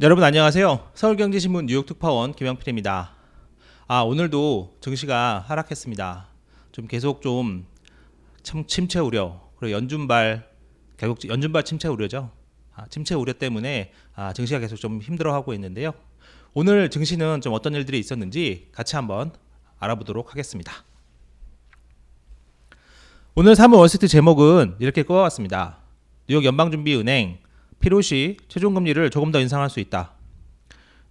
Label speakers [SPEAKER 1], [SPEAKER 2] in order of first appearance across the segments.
[SPEAKER 1] 여러분 안녕하세요. 서울경제신문 뉴욕 특파원 김영필입니다. 오늘도 증시가 하락했습니다. 좀 계속 좀 침체 우려, 그리고 결국 연준발 침체 우려죠. 침체 우려 때문에 증시가 계속 좀 힘들어하고 있는데요. 오늘 증시는 좀 어떤 일들이 있었는지 같이 한번 알아보도록 하겠습니다. 오늘 3월 월스트리트 제목은 이렇게 꼽아왔습니다. 뉴욕 연방준비은행 필요시 최종금리를 조금 더 인상할 수 있다.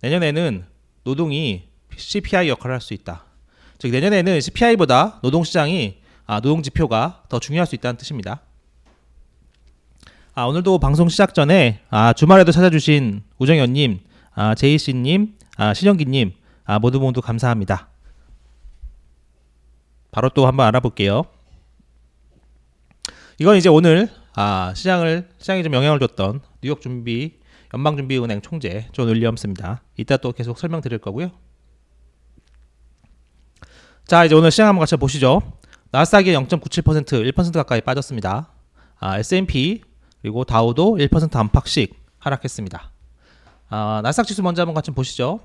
[SPEAKER 1] 내년에는 노동이 CPI 역할을 할 수 있다. 즉 내년에는 CPI보다 노동지표가 더 중요할 수 있다는 뜻입니다. 오늘도 방송 시작 전에 주말에도 찾아주신 우정현님, 제이씨님, 신영기님 모두 감사합니다. 바로 또 한번 알아볼게요. 이건 이제 오늘 시장에 좀 영향을 줬던 뉴욕 연방준비은행 총재 존 윌리엄스입니다. 이따 또 계속 설명드릴 거고요. 자, 이제 오늘 시장 한번 같이 보시죠. 나스닥이 0.97%, 1% 가까이 빠졌습니다. S&P 그리고 다우도 1% 안팎씩 하락했습니다. 나스닥 지수 먼저 한번 같이 보시죠.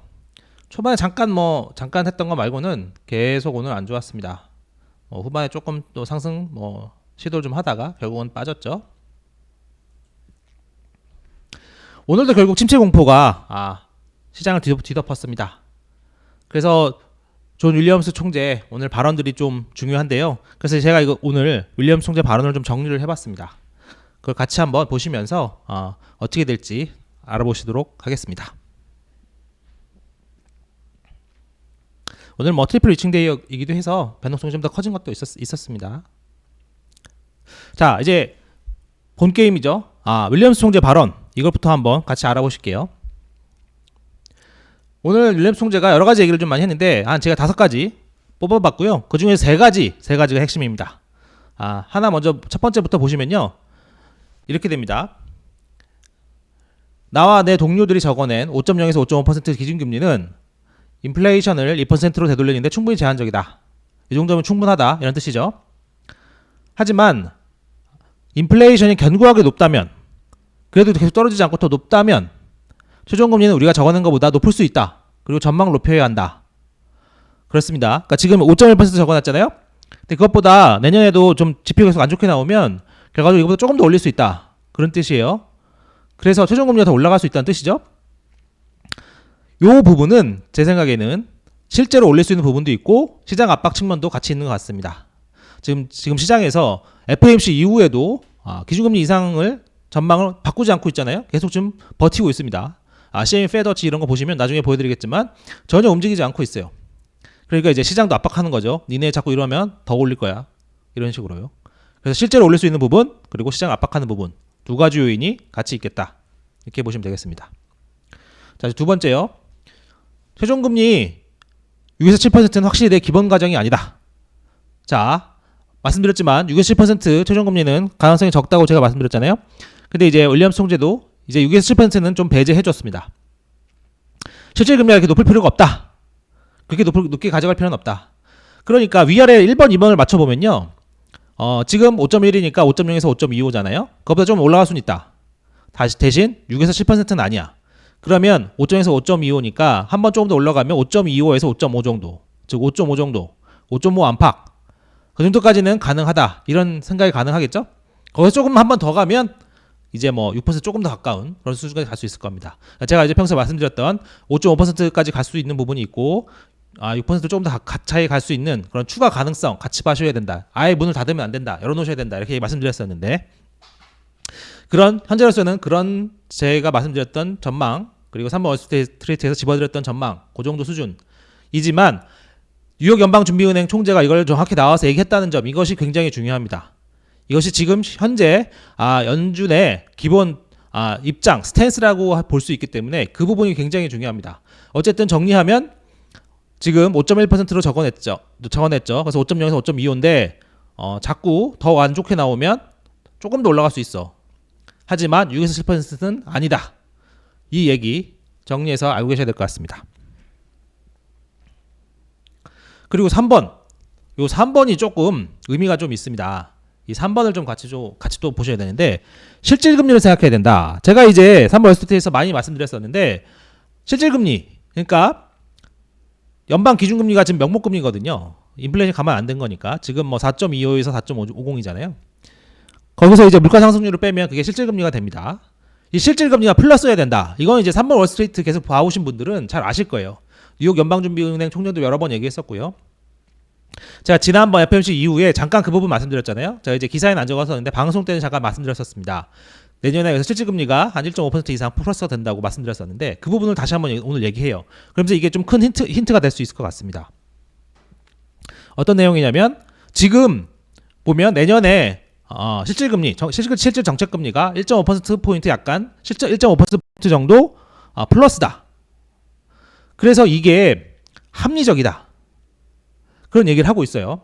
[SPEAKER 1] 초반에 잠깐 했던 거 말고는 계속 오늘 안 좋았습니다. 후반에 조금 또 상승 시도를 좀 하다가 결국은 빠졌죠. 오늘도 결국 침체 공포가 시장을 뒤덮었습니다. 그래서 존 윌리엄스 총재 오늘 발언들이 좀 중요한데요. 그래서 제가 오늘 윌리엄스 총재 발언을 좀 정리를 해봤습니다. 그걸 같이 한번 보시면서 어떻게 될지 알아보시도록 하겠습니다. 오늘 트리플 리칭데이이기도 해서 변동성이 좀 더 커진 것도 있었습니다. 자, 이제 본 게임이죠. 윌리엄스 총재 발언 이것부터 한번 같이 알아보실게요. 오늘 윌리엄스 총재가 여러 가지 얘기를 좀 많이 했는데 제가 5가지 뽑아봤고요. 그 중에 3가지가 핵심입니다. 하나 먼저 첫 번째부터 보시면요, 이렇게 됩니다. 나와 내 동료들이 적어낸 5.0에서 5.5% 기준금리는 인플레이션을 2%로 되돌리는데 충분히 제한적이다. 이 정도면 충분하다, 이런 뜻이죠. 하지만 인플레이션이 견고하게 높다면, 그래도 계속 떨어지지 않고 더 높다면 최종금리는 우리가 적어낸 것보다 높을 수 있다. 그리고 전망을 높여야 한다. 그렇습니다. 그러니까 지금 5.1% 적어놨잖아요. 근데 그것보다 내년에도 좀 지표가 계속 안 좋게 나오면 결과적으로 이거보다 조금 더 올릴 수 있다. 그런 뜻이에요. 그래서 최종금리가 더 올라갈 수 있다는 뜻이죠. 이 부분은 제 생각에는 실제로 올릴 수 있는 부분도 있고 시장 압박 측면도 같이 있는 것 같습니다. 지금 시장에서 FOMC 이후에도 기준금리 인상을 전망을 바꾸지 않고 있잖아요. 계속 좀 버티고 있습니다. CME 페더치 이런 거 보시면 나중에 보여드리겠지만 전혀 움직이지 않고 있어요. 그러니까 이제 시장도 압박하는 거죠. 니네 자꾸 이러면 더 올릴 거야, 이런 식으로요. 그래서 실제로 올릴 수 있는 부분 그리고 시장 압박하는 부분, 2가지 요인이 같이 있겠다, 이렇게 보시면 되겠습니다. 자, 두 번째요. 최종금리 6에서 7%는 확실히 내 기본 가정이 아니다. 자, 말씀드렸지만 6에서 7% 최종금리는 가능성이 적다고 제가 말씀드렸잖아요. 근데 이제 윌리엄스 총재도 이제 6에서 7%는 좀 배제해줬습니다. 실질 금리가 이렇게 높을 필요가 없다. 그렇게 높게 가져갈 필요는 없다. 그러니까 위아래 1번, 2번을 맞춰보면요, 지금 5.1이니까 5.0에서 5.25잖아요. 그것보다 좀 올라갈 수는 있다. 대신 6에서 7%는 아니야. 그러면 5.0에서 5.25니까 한번 조금 더 올라가면 5.25에서 5.5 정도, 즉 5.5 정도, 5.5 안팎, 그 정도까지는 가능하다, 이런 생각이 가능하겠죠. 거기서 조금 한 번 더 가면 이제 6% 조금 더 가까운 그런 수준까지 갈 수 있을 겁니다. 제가 이제 평소에 말씀드렸던 5.5%까지 갈 수 있는 부분이 있고 6% 조금 더 차이 갈 수 있는 그런 추가 가능성 같이 봐셔야 된다. 아예 문을 닫으면 안 된다, 열어놓으셔야 된다, 이렇게 말씀드렸었는데, 그런 현재로서는 그런 제가 말씀드렸던 전망, 그리고 3번 월스트리트에서 집어드렸던 전망, 그 정도 수준이지만 뉴욕 연방준비은행 총재가 이걸 정확히 나와서 얘기했다는 점, 이것이 굉장히 중요합니다. 이것이 지금 현재 연준의 기본 입장, 스탠스라고 볼 수 있기 때문에 그 부분이 굉장히 중요합니다. 어쨌든 정리하면 지금 5.1%로 적어냈죠. 그래서 5.0에서 5.25인데 자꾸 더 안 좋게 나오면 조금 더 올라갈 수 있어. 하지만 6에서 7%는 아니다. 이 얘기 정리해서 알고 계셔야 될 것 같습니다. 그리고 3번. 요 3번이 조금 의미가 좀 있습니다. 이 3번을 좀 같이 또 보셔야 되는데 실질금리를 생각해야 된다. 제가 이제 3번 월스트리트에서 많이 말씀드렸었는데 실질금리 그러니까 연방 기준금리가 지금 명목금리거든요. 인플레이션 가만 안 된 거니까 지금 뭐 4.25에서 4.50이잖아요. 거기서 이제 물가 상승률을 빼면 그게 실질금리가 됩니다. 이 실질금리가 플러스여야 된다. 이건 이제 3번 월스트리트 계속 봐오신 분들은 잘 아실 거예요. 뉴욕 연방준비은행 총재도 여러 번 얘기했었고요. 제가 지난번 FOMC 이후에 잠깐 그 부분 말씀드렸잖아요. 제가 이제 기사에는 안 적었었는데 방송 때는 잠깐 말씀드렸었습니다. 내년에 그래서 실질금리가 한 1.5% 이상 플러스가 된다고 말씀드렸었는데 그 부분을 다시 한번 오늘 얘기해요. 그러면서 이게 좀 큰 힌트가 될 수 있을 것 같습니다. 어떤 내용이냐면 지금 보면 내년에 실질금리, 실질 정책금리가 1.5%포인트 약간 실질 1.5% 정도 플러스다. 그래서 이게 합리적이다. 그런 얘기를 하고 있어요.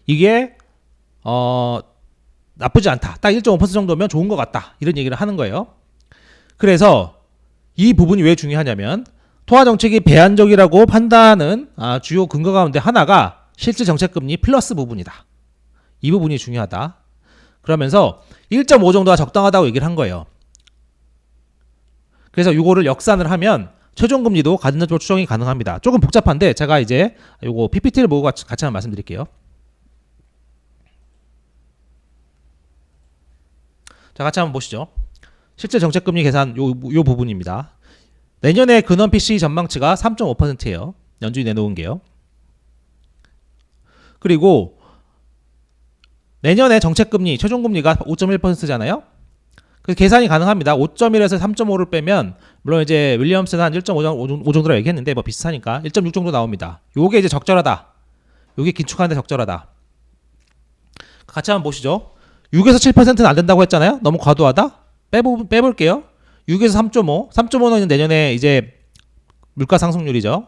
[SPEAKER 1] 이게 나쁘지 않다. 딱 1.5% 정도면 좋은 것 같다. 이런 얘기를 하는 거예요. 그래서 이 부분이 왜 중요하냐면 통화 정책이 배한적이라고 판단하는 주요 근거 가운데 하나가 실질 정책금리 플러스 부분이다. 이 부분이 중요하다. 그러면서 1.5 정도가 적당하다고 얘기를 한 거예요. 그래서 이거를 역산을 하면 최종금리도 가능적 추정이 가능합니다. 조금 복잡한데 제가 이제 요거 PPT를 보고 같이 한번 말씀드릴게요. 자, 같이 한번 보시죠. 실제 정책금리 계산 요 부분입니다. 내년에 근원 PCE 전망치가 3.5%예요. 연준이 내놓은 게요. 그리고 내년에 정책금리 최종금리가 5.1%잖아요. 그 계산이 가능합니다. 5.1에서 3.5를 빼면 물론 이제 윌리엄스는 한 1.5 정도로 얘기했는데 뭐 비슷하니까 1.6 정도 나옵니다. 요게 이제 적절하다. 요게 긴축하는데 적절하다. 같이 한번 보시죠. 6에서 7%는 안 된다고 했잖아요. 너무 과도하다. 빼볼게요. 6에서 3.5. 3.5는 내년에 이제 물가 상승률이죠.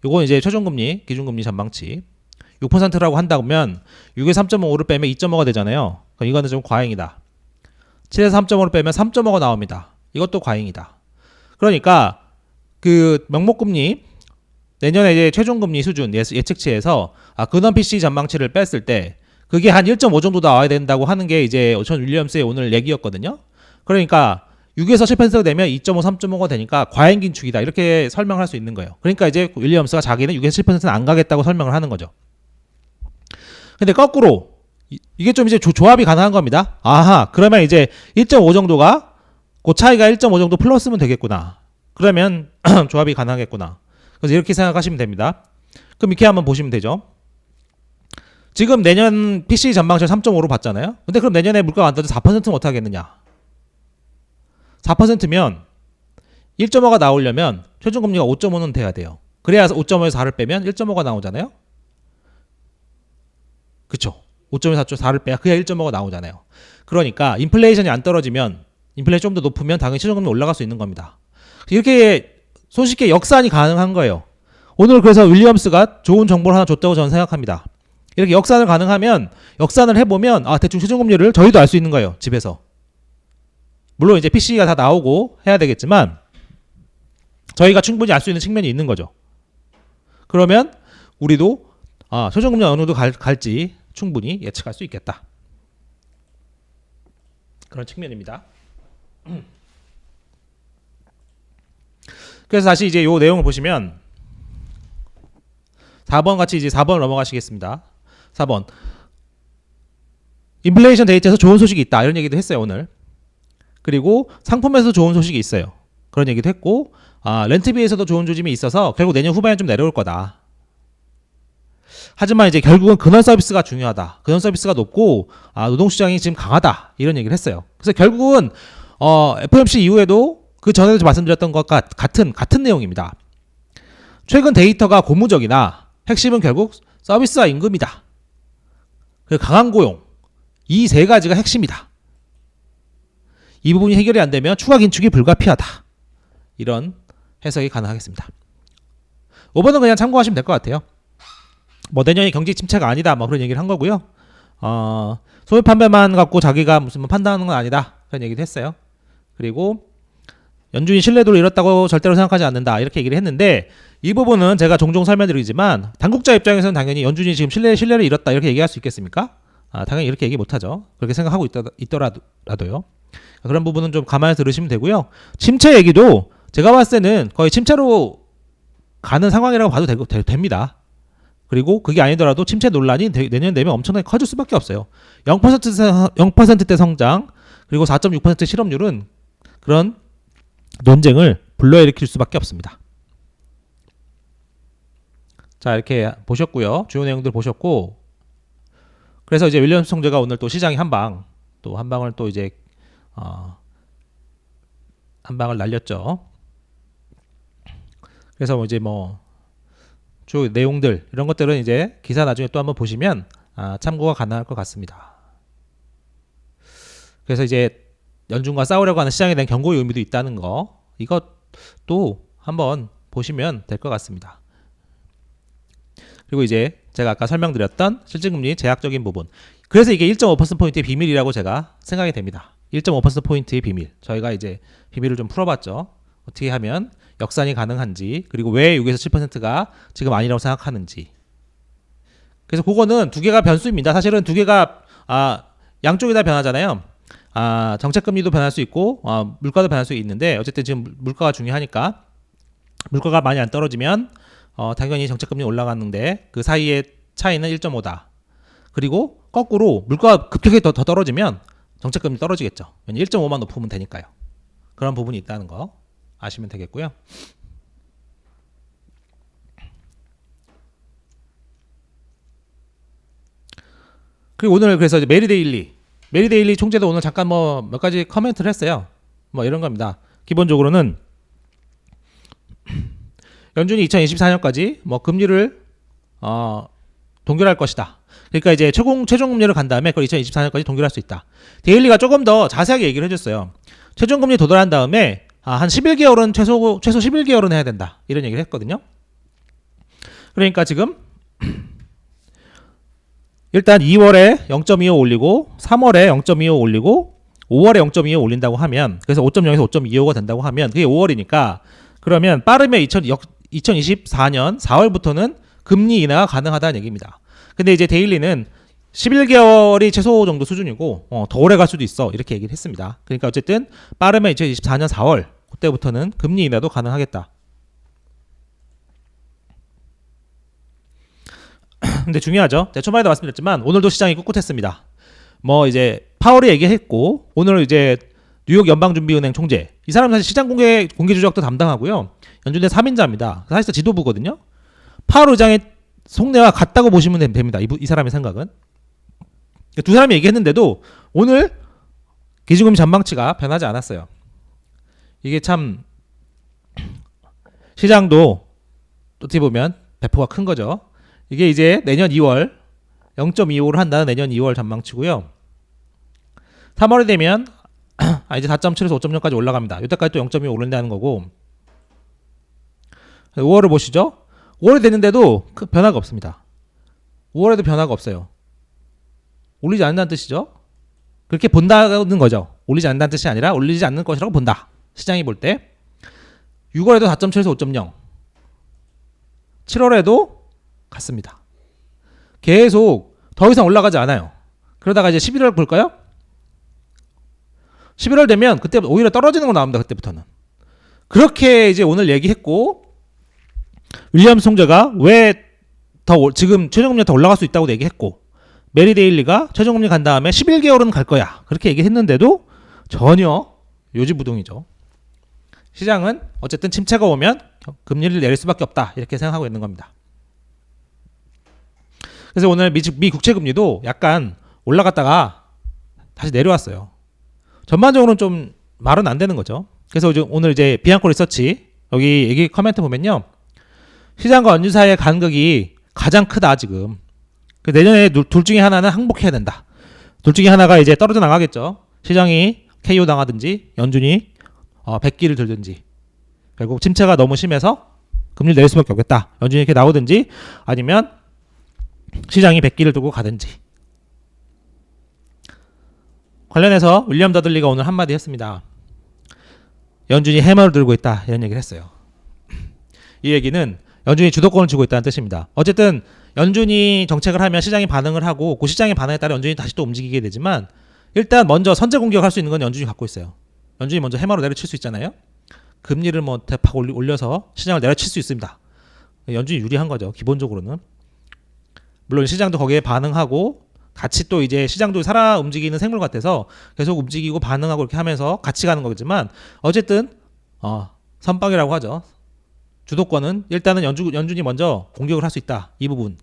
[SPEAKER 1] 요건 이제 최종금리, 기준금리 전망치. 6%라고 한다면 6에서 3.5를 빼면 2.5가 되잖아요. 그럼 이거는 좀 과잉이다. 7에서 3.5를 빼면 3.5가 나옵니다. 이것도 과잉이다. 그러니까 그 명목금리 내년에 이제 최종금리 수준 예측치에서 근원 PCE 전망치를 뺐을 때 그게 한 1.5 정도 나와야 된다고 하는 게 이제 전 윌리엄스의 오늘 얘기였거든요. 그러니까 6에서 7%가 되면 2.5, 3.5가 되니까 과잉 긴축이다. 이렇게 설명할 수 있는 거예요. 그러니까 이제 윌리엄스가 자기는 6에서 7%는 안 가겠다고 설명을 하는 거죠. 근데 거꾸로 이게 좀 이제 조합이 가능한 겁니다. 아하, 그러면 이제 1.5 정도가 그 차이가 1.5 정도 플러스면 되겠구나. 그러면 조합이 가능하겠구나. 그래서 이렇게 생각하시면 됩니다. 그럼 이렇게 한번 보시면 되죠. 지금 내년 PCE 전망치 3.5로 봤잖아요. 근데 그럼 내년에 물가가 안 떨어져 4%는 어떻게 하겠느냐? 4%면 1.5가 나오려면 최종금리가 5.5는 돼야 돼요. 그래야 5.5에서 4를 빼면 1.5가 나오잖아요. 그쵸? 5.1, 4를 빼야 그야 1.5가 나오잖아요. 그러니까 인플레이션이 안 떨어지면 인플레이션이 좀 더 높으면 당연히 최종금리 올라갈 수 있는 겁니다. 이렇게 손쉽게 역산이 가능한 거예요. 오늘 그래서 윌리엄스가 좋은 정보를 하나 줬다고 저는 생각합니다. 이렇게 역산을 가능하면 역산을 해보면 대충 최종금리를 저희도 알 수 있는 거예요. 집에서. 물론 이제 PC가 다 나오고 해야 되겠지만 저희가 충분히 알 수 있는 측면이 있는 거죠. 그러면 우리도 최종금리 어느 정도 갈지 충분히 예측할 수 있겠다. 그런 측면입니다. 그래서 다시 이제 요 내용을 보시면 4번 같이 이제 4번 넘어가시겠습니다. 4번. 인플레이션 데이터에서 좋은 소식이 있다. 이런 얘기도 했어요, 오늘. 그리고 상품에서도 좋은 소식이 있어요. 그런 얘기도 했고, 렌트비에서도 좋은 조짐이 있어서 결국 내년 후반에 좀 내려올 거다. 하지만 이제 결국은 근원 서비스가 중요하다. 근원 서비스가 높고 노동시장이 지금 강하다. 이런 얘기를 했어요. 그래서 결국은 FOMC 이후에도 그 전에도 말씀드렸던 것과 같은 내용입니다. 최근 데이터가 고무적이나 핵심은 결국 서비스와 임금이다. 그리고 강한 고용. 이 세 가지가 핵심이다. 이 부분이 해결이 안 되면 추가 긴축이 불가피하다. 이런 해석이 가능하겠습니다. 5번은 그냥 참고하시면 될 것 같아요. 뭐 내년이 경제 침체가 아니다 뭐 그런 얘기를 한 거고요. 소비 판매만 갖고 자기가 무슨 판단하는 건 아니다 그런 얘기도 했어요. 그리고 연준이 신뢰도를 잃었다고 절대로 생각하지 않는다 이렇게 얘기를 했는데 이 부분은 제가 종종 설명드리지만 당국자 입장에서는 당연히 연준이 지금 신뢰를 잃었다 이렇게 얘기할 수 있겠습니까? 당연히 이렇게 얘기 못하죠. 그렇게 생각하고 있더라도요. 그런 부분은 좀 감안해서 들으시면 되고요. 침체 얘기도 제가 봤을 때는 거의 침체로 가는 상황이라고 봐도 됩니다. 그리고 그게 아니더라도 침체 논란이 내년 되면 엄청나게 커질 수밖에 없어요. 0%대 성장 그리고 4.6% 실업률은 그런 논쟁을 불러일으킬 수밖에 없습니다. 자, 이렇게 보셨고요. 주요 내용들 보셨고, 그래서 이제 윌리엄스 총재가 오늘 또 시장이 한 방을 또 이제 한 방을 날렸죠. 그래서 이제 주 내용들 이런 것들은 이제 기사 나중에 또 한번 보시면 참고가 가능할 것 같습니다. 그래서 이제 연준과 싸우려고 하는 시장에 대한 경고의 의미도 있다는 거, 이것도 한번 보시면 될 것 같습니다. 그리고 이제 제가 아까 설명드렸던 실질금리 제약적인 부분, 그래서 이게 1.5%포인트의 비밀이라고 제가 생각이 됩니다. 1.5%포인트의 비밀, 저희가 이제 비밀을 좀 풀어봤죠. 어떻게 하면 역산이 가능한지, 그리고 왜 6에서 7%가 지금 아니라고 생각하는지. 그래서 그거는 두 개가 변수입니다. 사실은 두 개가 양쪽이 다 변하잖아요. 정책금리도 변할 수 있고 물가도 변할 수 있는데, 어쨌든 지금 물가가 중요하니까 물가가 많이 안 떨어지면 당연히 정책금리 올라가는데 그 사이의 차이는 1.5다. 그리고 거꾸로 물가가 급격히 더 떨어지면 정책금리 떨어지겠죠. 1.5만 높으면 되니까요. 그런 부분이 있다는 거 아시면 되겠고요. 그리고 오늘 그래서 이제 메리데일리 총재도 오늘 잠깐 몇 가지 커멘트를 했어요. 이런 겁니다. 기본적으로는 연준이 2024년까지 금리를 동결할 것이다. 그러니까 이제 최종 금리를 간 다음에 그걸 2024년까지 동결할 수 있다. 데일리가 조금 더 자세하게 얘기를 해줬어요. 최종 금리 도달한 다음에 한 11개월은 최소 11개월은 해야 된다. 이런 얘기를 했거든요. 그러니까 지금 일단 2월에 0.25 올리고 3월에 0.25 올리고 5월에 0.25 올린다고 하면, 그래서 5.0에서 5.25가 된다고 하면 그게 5월이니까, 그러면 빠르면 2024년 4월부터는 금리 인하가 가능하다는 얘기입니다. 근데 이제 데일리는 11개월이 최소 정도 수준이고 더 오래 갈 수도 있어, 이렇게 얘기를 했습니다. 그러니까 어쨌든 빠르면 2024년 4월 그때부터는 금리 인하도 가능하겠다. 근데 중요하죠. 제가 초반에도 말씀드렸지만 오늘도 시장이 꿋꿋했습니다. 이제 파월이 얘기했고, 오늘 이제 뉴욕 연방준비은행 총재, 이 사람 사실 시장 공개 조작도 담당하고요. 연준의 3인자입니다. 사실상 지도부거든요. 파월 의장의 속내와 같다고 보시면 됩니다. 이 사람의 생각은. 두 사람이 얘기했는데도 오늘 기준금리 전망치가 변하지 않았어요. 이게 참 시장도 어떻게 보면 배포가 큰 거죠. 이게 이제 내년 2월 0.25를 한다는 내년 2월 전망치고요. 3월이 되면 이제 4.7에서 5.0까지 올라갑니다. 이때까지 또 0.25 오른다는 거고, 5월을 보시죠. 5월이 됐는데도 큰 변화가 없습니다. 5월에도 변화가 없어요. 올리지 않는다는 뜻이죠. 그렇게 본다는 거죠. 올리지 않는다는 뜻이 아니라 올리지 않는 것이라고 본다. 시장이 볼 때. 6월에도 4.7에서 5.0. 7월에도 같습니다. 계속 더 이상 올라가지 않아요. 그러다가 이제 11월 볼까요? 11월 되면 그때 오히려 떨어지는 거 나옵니다. 그때부터는. 그렇게 이제 오늘 얘기했고, 윌리엄스 총재가 왜 지금 최종금리가 더 올라갈 수 있다고 얘기했고, 메리 데일리가 최종금리 간 다음에 11개월은 갈 거야, 그렇게 얘기했는데도 전혀 요지부동이죠. 시장은 어쨌든 침체가 오면 금리를 내릴 수밖에 없다, 이렇게 생각하고 있는 겁니다. 그래서 오늘 미 국채금리도 약간 올라갔다가 다시 내려왔어요. 전반적으로는 좀 말은 안 되는 거죠. 그래서 오늘 이제 비앙코 리서치 여기 얘기 커멘트 보면요, 시장과 연준 사이의 간극이 가장 크다 지금. 내년에 둘 중에 하나는 항복해야 된다. 둘 중에 하나가 이제 떨어져 나가겠죠. 시장이 KO 당하든지 연준이 백기를 들든지, 결국 침체가 너무 심해서 금리를 내릴 수밖에 없겠다. 연준이 이렇게 나오든지, 아니면 시장이 백기를 두고 가든지. 관련해서 윌리엄 더들리가 오늘 한마디 했습니다. 연준이 해머를 들고 있다, 이런 얘기를 했어요. 이 얘기는 연준이 주도권을 쥐고 있다는 뜻입니다. 어쨌든 연준이 정책을 하면 시장이 반응을 하고 그 시장의 반응에 따라 연준이 다시 또 움직이게 되지만 일단 먼저 선제 공격할 수 있는 건 연준이 갖고 있어요. 연준이 먼저 해마로 내려칠 수 있잖아요. 금리를 뭐 대팍 올려서 시장을 내려칠 수 있습니다. 연준이 유리한 거죠. 기본적으로는. 물론 시장도 거기에 반응하고 같이 또 이제 시장도 살아 움직이는 생물 같아서 계속 움직이고 반응하고 이렇게 하면서 같이 가는 거겠지만 어쨌든 선빵이라고 하죠. 주도권은 일단은 연준이 먼저 공격을 할 수 있다. 이 부분.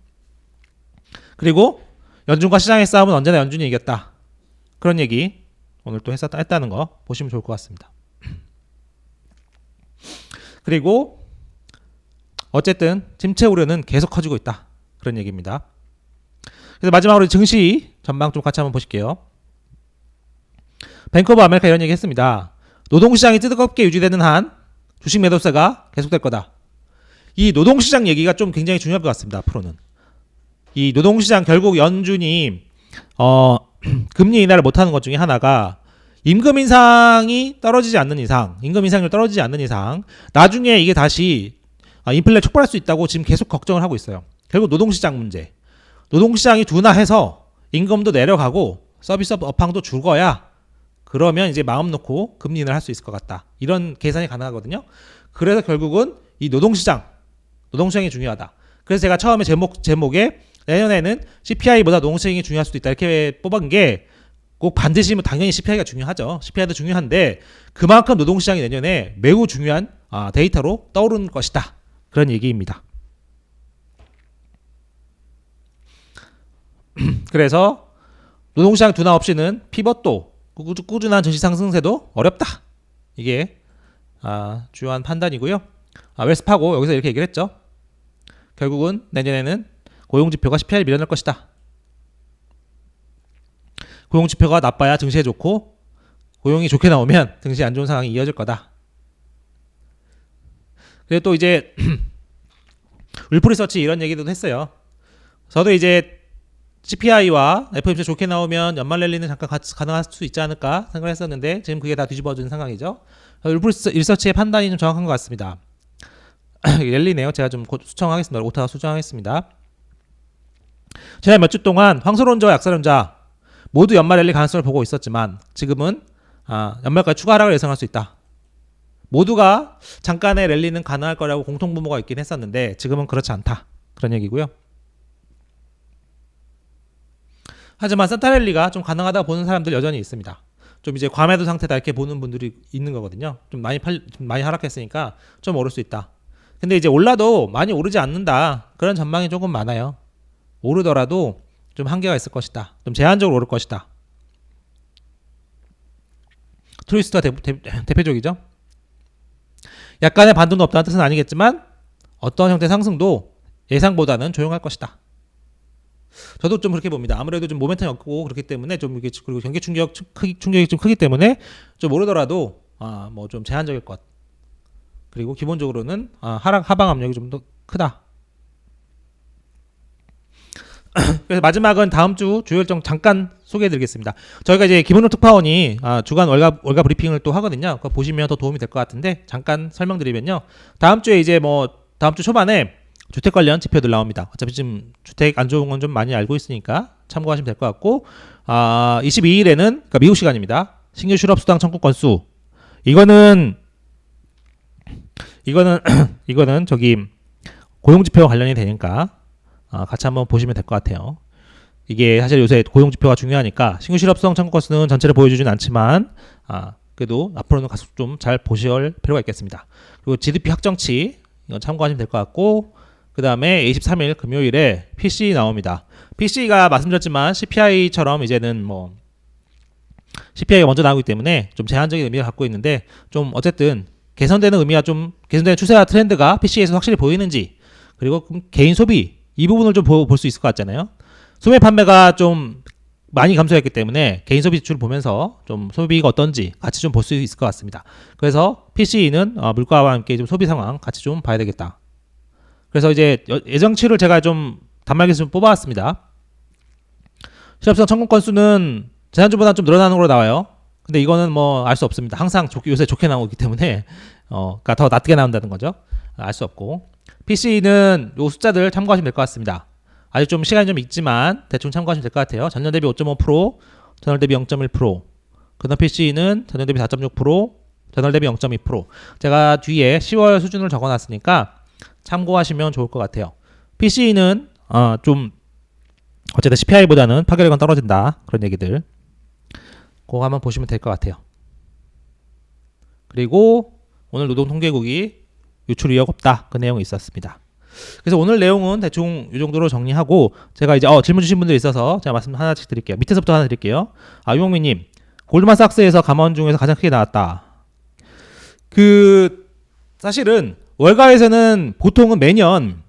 [SPEAKER 1] 그리고 연준과 시장의 싸움은 언제나 연준이 이겼다. 그런 얘기 오늘 또 했다는 거 보시면 좋을 것 같습니다. 그리고 어쨌든 침체 우려는 계속 커지고 있다. 그런 얘기입니다. 그래서 마지막으로 증시 전망 좀 같이 한번 보실게요. 뱅크 오브 아메리카 이런 얘기 했습니다. 노동시장이 뜨겁게 유지되는 한 주식 매도세가 계속될 거다. 이 노동시장 얘기가 좀 굉장히 중요할 것 같습니다. 앞으로는. 이 노동시장 결국 연준이 금리 인하를 못하는 것 중에 하나가 임금 인상이 떨어지지 않는 이상, 임금 인상률 떨어지지 않는 이상 나중에 이게 다시 인플레 촉발할 수 있다고 지금 계속 걱정을 하고 있어요. 결국 노동시장 문제. 노동시장이 둔화해서 임금도 내려가고 서비스 업황도 줄거야. 그러면 이제 마음 놓고 금리 인하를 할 수 있을 것 같다. 이런 계산이 가능하거든요. 그래서 결국은 이 노동시장이 중요하다. 그래서 제가 처음에 제목에 내년에는 CPI보다 노동시장이 중요할 수도 있다. 이렇게 뽑은 게 꼭 반드시 당연히 CPI가 중요하죠. CPI도 중요한데 그만큼 노동시장이 내년에 매우 중요한 데이터로 떠오르는 것이다. 그런 얘기입니다. 그래서 노동시장 둔화 없이는 피벗도 꾸준한 증시 상승세도 어렵다. 이게 주요한 판단이고요. 웰스파고 여기서 이렇게 얘기를 했죠. 결국은 내년에는 고용지표가 CPI를 밀어낼 것이다. 고용지표가 나빠야 증시에 좋고 고용이 좋게 나오면 증시에 안 좋은 상황이 이어질 거다. 그리고 또 이제 울프리서치 이런 얘기도 했어요. 저도 이제 CPI와 FOMC 좋게 나오면 연말 랠리는 잠깐 가능할 수 있지 않을까 생각을 했었는데 지금 그게 다 뒤집어진 상황이죠. 울프리서치의 판단이 좀 정확한 것 같습니다. 랠리네요. 제가 좀 곧 수정하겠습니다. 오타가 수정하겠습니다. 지난 몇 주 동안 황소론자와 약세론자 모두 연말 랠리 가능성을 보고 있었지만 지금은 연말까지 추가 하락을 예상할 수 있다. 모두가 잠깐의 랠리는 가능할 거라고 공통분모가 있긴 했었는데 지금은 그렇지 않다. 그런 얘기고요. 하지만 산타랠리가 좀 가능하다고 보는 사람들 여전히 있습니다. 좀 이제 과매도 상태다 이렇게 보는 분들이 있는 거거든요. 좀 많이 하락했으니까 좀 오를 수 있다. 근데 이제 올라도 많이 오르지 않는다. 그런 전망이 조금 많아요. 오르더라도 좀 한계가 있을 것이다. 좀 제한적으로 오를 것이다. 트위스트가 대표적이죠. 약간의 반등도 없다는 뜻은 아니겠지만 어떤 형태의 상승도 예상보다는 조용할 것이다. 저도 좀 그렇게 봅니다. 아무래도 좀 모멘텀이 없고 그렇기 때문에 좀 이게 그리고 경기 충격이 좀 크기 때문에 좀 오르더라도 뭐 좀 제한적일 것. 그리고 기본적으로는 하방 압력이 좀 더 크다. 그래서 마지막은 다음 주 주요 일정 잠깐 소개해드리겠습니다. 저희가 이제 김은호 특파원이 주간 월가 브리핑을 또 하거든요. 그거 보시면 더 도움이 될 것 같은데 잠깐 설명드리면요. 다음 주에 이제 다음 주 초반에 주택 관련 지표들 나옵니다. 어차피 지금 주택 안 좋은 건 좀 많이 알고 있으니까 참고하시면 될 것 같고 22일에는 그러니까 미국 시간입니다. 신규 실업수당 청구 건수 이거는 저기 고용지표와 관련이 되니까 같이 한번 보시면 될 것 같아요. 이게 사실 요새 고용지표가 중요하니까 신규 실업수당 청구 건수는 전체를 보여주진 않지만 그래도 앞으로는 가서 좀 잘 보실 필요가 있겠습니다. 그리고 GDP 확정치 이건 참고하시면 될 것 같고 그 다음에 23일 금요일에 PCE 나옵니다. PCE가 말씀드렸지만 CPI처럼 이제는 뭐 CPI가 먼저 나오기 때문에 좀 제한적인 의미를 갖고 있는데 좀 어쨌든 개선되는 추세와 트렌드가 PCE에서 확실히 보이는지 그리고 개인 소비 이 부분을 좀 볼 수 있을 것 같잖아요. 소매 판매가 좀 많이 감소했기 때문에 개인 소비 지출을 보면서 좀 소비가 어떤지 같이 좀 볼 수 있을 것 같습니다. 그래서 PCE는 물가와 함께 좀 소비 상황 같이 좀 봐야 되겠다. 그래서 이제 예정치를 제가 좀 단말기에서 좀 뽑아왔습니다. 실업수당 청구 건수는 지난주보다 좀 늘어나는 걸로 나와요. 근데 이거는 뭐 알 수 없습니다. 항상 요새 좋게 나오기 때문에 그러니까 더 낮게 나온다는 거죠. 알 수 없고 PCE는 요 숫자들 참고하시면 될 것 같습니다. 아직 좀 시간이 좀 있지만 대충 참고하시면 될 것 같아요. 전년 대비 5.5%, 전월 대비 0.1%, 근원 PCE는 전년 대비 4.6%, 전월 대비 0.2%. 제가 뒤에 10월 수준을 적어놨으니까 참고하시면 좋을 것 같아요. PCE는 좀 어쨌든 CPI보다는 파괴력은 떨어진다, 그런 얘기들 그거 한번 보시면 될 것 같아요. 그리고 오늘 노동통계국이 유출 의혹 없다, 그 내용이 있었습니다. 그래서 오늘 내용은 대충 이 정도로 정리하고, 제가 이제 질문 주신 분들 있어서 제가 말씀 하나씩 드릴게요. 밑에서부터 하나 드릴게요. 유목민님, 골드만삭스에서 감원 중에서 가장 크게 나왔다. 사실은 월가에서는 보통은 매년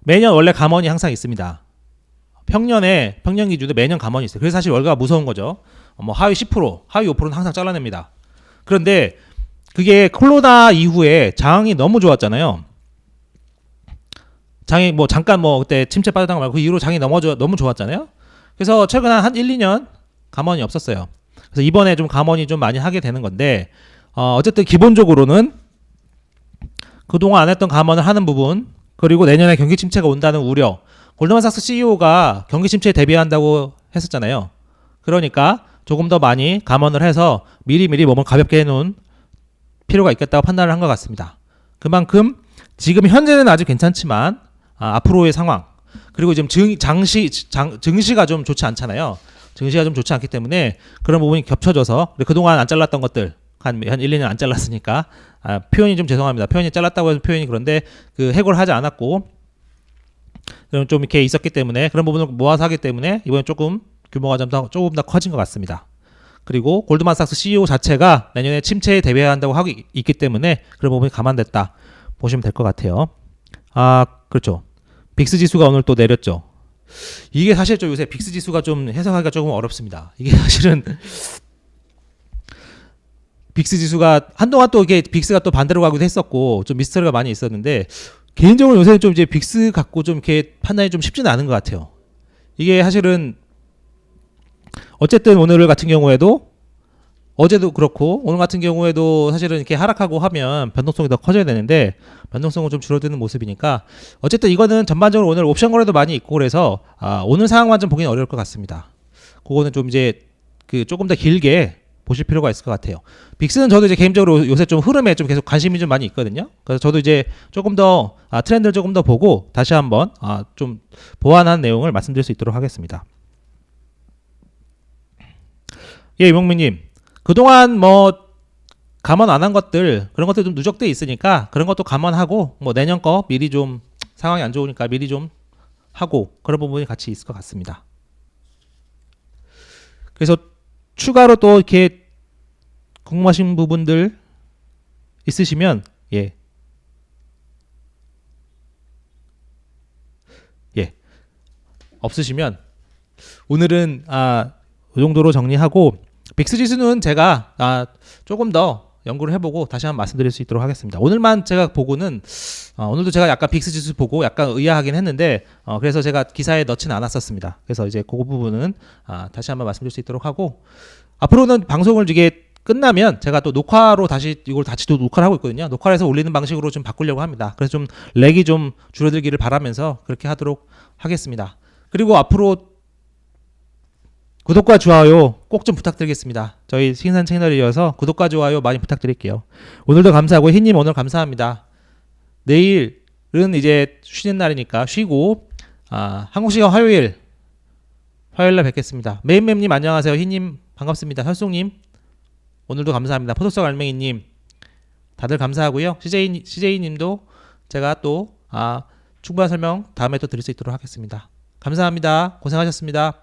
[SPEAKER 1] 원래 감원이 항상 있습니다. 평년 기준에 매년 감원이 있어요. 그래서 사실 월가가 무서운 거죠. 하위 10%, 하위 5%는 항상 잘라냅니다. 그런데 그게 코로나 이후에 장이 너무 좋았잖아요. 장이 잠깐 그때 침체 빠졌던 거 말고 그 이후로 장이 너무 좋았잖아요. 그래서 최근 한 1, 2년 감원이 없었어요. 그래서 이번에 좀 감원이 좀 많이 하게 되는 건데, 어쨌든 기본적으로는 그동안 안 했던 감원을 하는 부분, 그리고 내년에 경기 침체가 온다는 우려, 골드만삭스 CEO가 경기 침체에 대비한다고 했었잖아요. 그러니까 조금 더 많이 감원을 해서 미리 몸을 가볍게 해놓은 필요가 있겠다고 판단을 한 것 같습니다. 그만큼 지금 현재는 아직 괜찮지만 앞으로의 상황, 그리고 지금 증시가 좀 좋지 않잖아요. 증시가 좀 좋지 않기 때문에 그런 부분이 겹쳐져서, 그동안 안 잘랐던 것들 한 1, 2년 안 잘랐으니까 표현이 좀 죄송합니다. 표현이 잘랐다고 해서 표현이 그런데 해고를 하지 않았고 좀 이렇게 있었기 때문에, 그런 부분을 모아서 하기 때문에 이번에 조금 규모가 조금 더 커진 것 같습니다. 그리고 골드만삭스 CEO 자체가 내년에 침체에 대비한다고 하고 있기 때문에 그런 부분이 감안됐다 보시면 될 것 같아요. 그렇죠. 빅스 지수가 오늘 또 내렸죠. 이게 사실 좀 요새 빅스 지수가 좀 해석하기가 조금 어렵습니다. 이게 사실은 빅스 지수가 한동안 또 이게 빅스가 또 반대로 가기도 했었고 좀 미스터리가 많이 있었는데, 개인적으로 요새는 좀 이제 빅스 갖고 좀 이렇게 판단이 좀 쉽지는 않은 것 같아요. 이게 사실은 어쨌든 오늘 같은 경우에도, 어제도 그렇고 오늘 같은 경우에도 사실은 이렇게 하락하고 하면 변동성이 더 커져야 되는데 변동성은 좀 줄어드는 모습이니까, 어쨌든 이거는 전반적으로 오늘 옵션 거래도 많이 있고 그래서 오늘 상황만 좀 보기는 어려울 것 같습니다. 그거는 좀 이제 조금 더 길게 보실 필요가 있을 것 같아요. 빅스는 저도 이제 개인적으로 요새 좀 흐름에 좀 계속 관심이 좀 많이 있거든요. 그래서 저도 이제 조금 더 트렌드를 조금 더 보고 다시 한번 좀 보완한 내용을 말씀드릴 수 있도록 하겠습니다. 예, 이몽민님, 그동안 감원 안 한 것들, 그런 것들 좀 누적돼 있으니까 그런 것도 감원하고 내년 거 미리 좀 상황이 안 좋으니까 미리 좀 하고, 그런 부분이 같이 있을 것 같습니다. 그래서 추가로 또 이렇게 궁금하신 부분들 있으시면 예 없으시면 오늘은 이 정도로 정리하고, 빅스 지수는 제가 조금 더 연구를 해보고 다시 한번 말씀드릴 수 있도록 하겠습니다. 오늘만 제가 보고는 오늘도 제가 약간 빅스 지수 보고 약간 의아하긴 했는데 그래서 제가 기사에 넣지는 않았었습니다. 그래서 이제 그 부분은 다시 한번 말씀드릴 수 있도록 하고, 앞으로는 방송을 이게 끝나면 제가 또 녹화로 이걸 다시 또 녹화를 하고 있거든요. 녹화를 해서 올리는 방식으로 좀 바꾸려고 합니다. 그래서 좀 렉이 좀 줄어들기를 바라면서 그렇게 하도록 하겠습니다. 그리고 앞으로 구독과 좋아요 꼭 좀 부탁드리겠습니다. 저희 신산 채널이어서 구독과 좋아요 많이 부탁드릴게요. 오늘도 감사하고, 흰님 오늘 감사합니다. 내일은 이제 쉬는 날이니까 쉬고 한국시간 화요일날 뵙겠습니다. 메인맵님 안녕하세요. 흰님 반갑습니다. 설송님 오늘도 감사합니다. 포도석 알맹이님 다들 감사하고요. CJ님도 제가 또 충분한 설명 다음에 또 드릴 수 있도록 하겠습니다. 감사합니다. 고생하셨습니다.